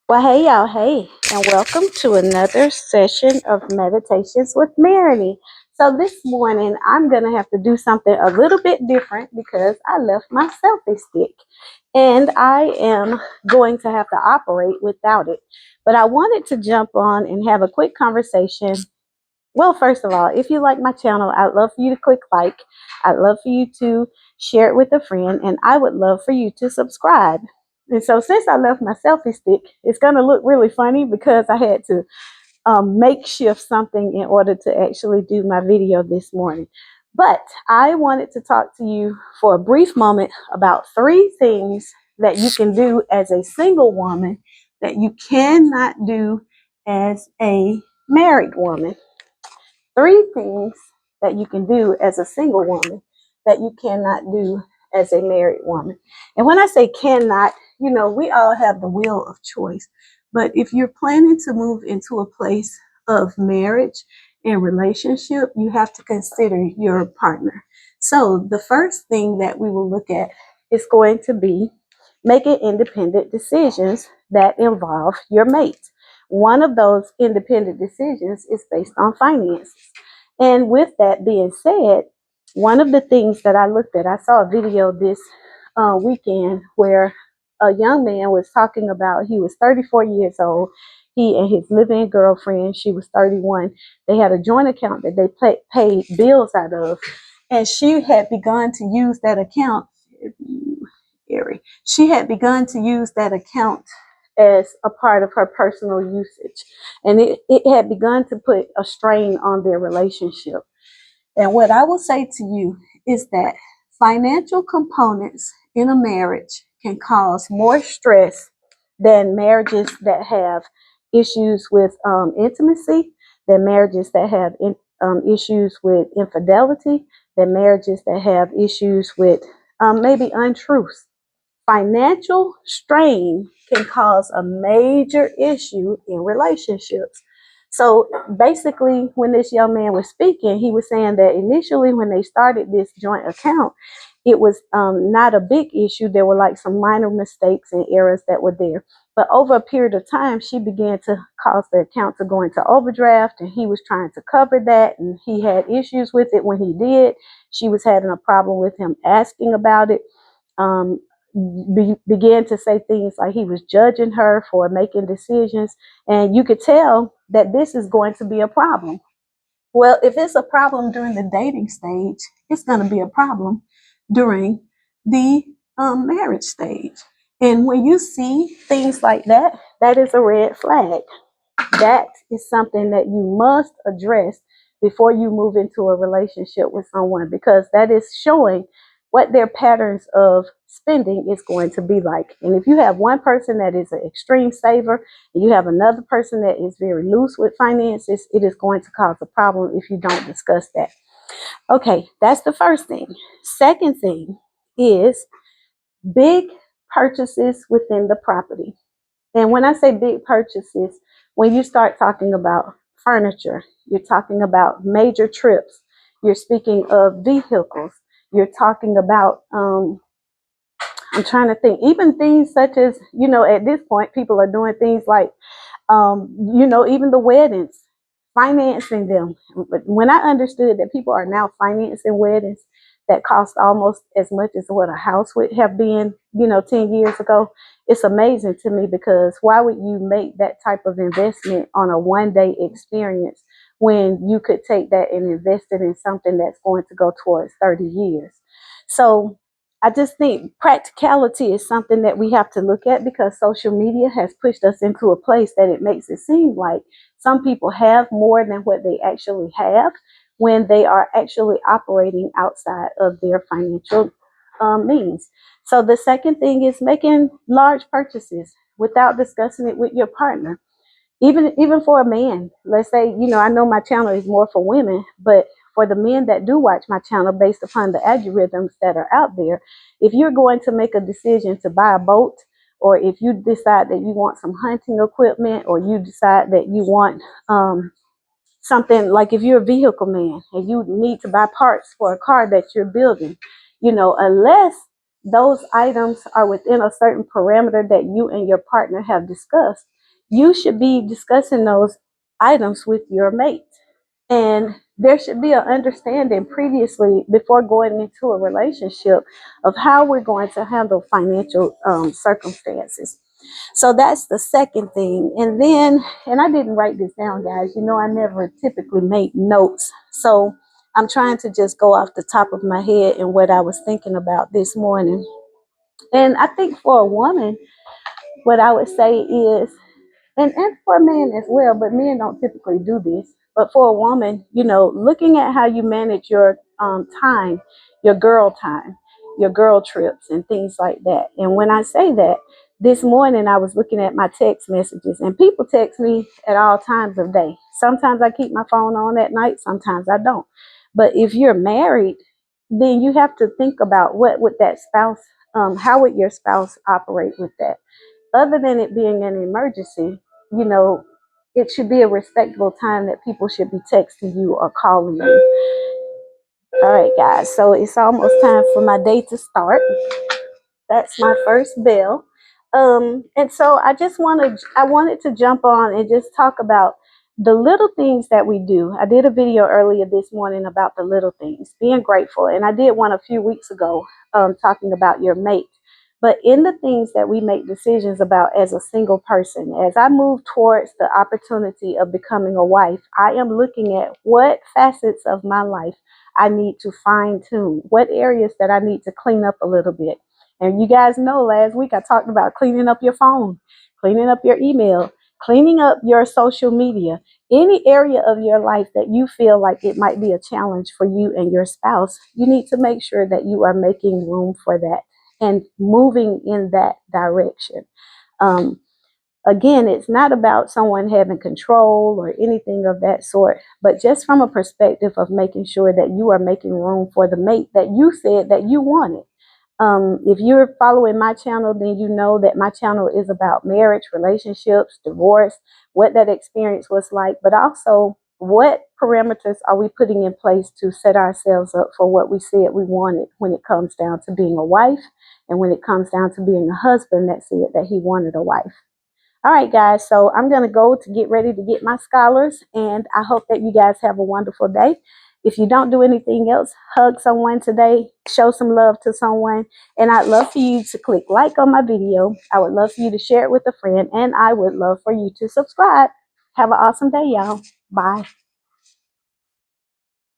Well, hey, y'all, hey, and welcome to another session of Meditations with Marity. So, this morning I'm going to have to do something a little bit different because I left my selfie stick and I am going to have to operate without it. But I wanted to jump on and have a quick conversation. Well, first of all, if you like my channel, I'd love for you to click like. I'd love for you to share it with a friend, and I would love for you to subscribe. And so, since I left my selfie stick, it's going to look really funny because I had to makeshift something in order to actually do my video this morning. But I wanted to talk to you for a brief moment about three things that you can do as a single woman that you cannot do as a married woman. Three things that you can do as a single woman that you cannot do as a married woman. And when I say cannot, we all have the will of choice. But if you're planning to move into a place of marriage and relationship, you have to consider your partner. So the first thing that we will look at is going to be making independent decisions that involve your mate. One of those independent decisions is based on finances. And with that being said, one of the things that I looked at, I saw a video this weekend where a young man was talking about he was 34 years old. He and his living girlfriend, she was 31. They had a joint account that they paid bills out of. And she had begun to use that account. She had begun to use that account as a part of her personal usage. And it had begun to put a strain on their relationship. And what I will say to you is that financial components in a marriage can cause more stress than marriages that have issues with intimacy, than marriages that have issues with infidelity, than marriages that have issues with maybe untruths. Financial strain can cause a major issue in relationships. So basically, when this young man was speaking, he was saying that initially, when they started this joint account, it was not a big issue. There were like some minor mistakes and errors that were there. But over a period of time, she began to cause the account to go into overdraft, and he was trying to cover that. And he had issues with it when he did. She was having a problem with him asking about it. Um, Began to say things like he was judging her for making decisions, and you could tell that this is going to be a problem. Well, if it's a problem during the dating stage, it's going to be a problem during the marriage stage. And when you see things like that, that is a red flag. That is something that you must address before you move into a relationship with someone, because that is showing what their patterns of spending is going to be like. And if you have one person that is an extreme saver and you have another person that is very loose with finances, it is going to cause a problem if you don't discuss that. Okay, that's the first thing. Second thing is big purchases within the property. And when I say big purchases, when you start talking about furniture, you're talking about major trips, you're speaking of vehicles, you're talking about, I'm trying to think, even things such as, at this point, people are doing things like, even the weddings, financing them. But when I understood that people are now financing weddings that cost almost as much as what a house would have been, 10 years ago, it's amazing to me, because why would you make that type of investment on a one-day experience when you could take that and invest it in something that's going to go towards 30 years? So I just think practicality is something that we have to look at, because social media has pushed us into a place that it makes it seem like some people have more than what they actually have when they are actually operating outside of their financial means. So the second thing is making large purchases without discussing it with your partner. Even for a man, let's say, I know my channel is more for women, but for the men that do watch my channel, based upon the algorithms that are out there, if you're going to make a decision to buy a boat, or if you decide that you want some hunting equipment, or you decide that you want something, like if you're a vehicle man and you need to buy parts for a car that you're building, unless those items are within a certain parameter that you and your partner have discussed, you should be discussing those items with your mate. And there should be an understanding previously before going into a relationship of how we're going to handle financial circumstances. So that's the second thing. And then, and I didn't write this down, guys. You know, I never typically make notes. So I'm trying to just go off the top of my head and what I was thinking about this morning. And I think for a woman, what I would say is, and for men as well, but men don't typically do this. But for a woman, you know, looking at how you manage your time, your girl trips, and things like that. And when I say that, this morning I was looking at my text messages, and people text me at all times of day. Sometimes I keep my phone on at night, sometimes I don't. But if you're married, then you have to think about what would that spouse, how would your spouse operate with that? Other than it being an emergency, you know, it should be a respectable time that people should be texting you or calling you. All right, guys. So it's almost time for my day to start. That's my first bell. And so I wanted to jump on and just talk about the little things that we do. I did a video earlier this morning about the little things, being grateful, and I did one a few weeks ago, talking about your mate. But in the things that we make decisions about as a single person, as I move towards the opportunity of becoming a wife, I am looking at what facets of my life I need to fine tune, what areas that I need to clean up a little bit. And you guys know last week I talked about cleaning up your phone, cleaning up your email, cleaning up your social media, any area of your life that you feel like it might be a challenge for you and your spouse. You need to make sure that you are making room for that and moving in that direction. Um, Again, it's not about someone having control or anything of that sort, but just from a perspective of making sure that you are making room for the mate that you said that you wanted. If you're following my channel, then you know that my channel is about marriage, relationships, divorce, what that experience was like, but also what parameters are we putting in place to set ourselves up for what we said we wanted when it comes down to being a wife and when it comes down to being a husband that said that he wanted a wife. All right, guys, so I'm going to go to get ready to get my scholars, and I hope that you guys have a wonderful day. If you don't do anything else, hug someone today, show some love to someone, and I'd love for you to click like on my video. I would love for you to share it with a friend, and I would love for you to subscribe. Have an awesome day, y'all. Bye.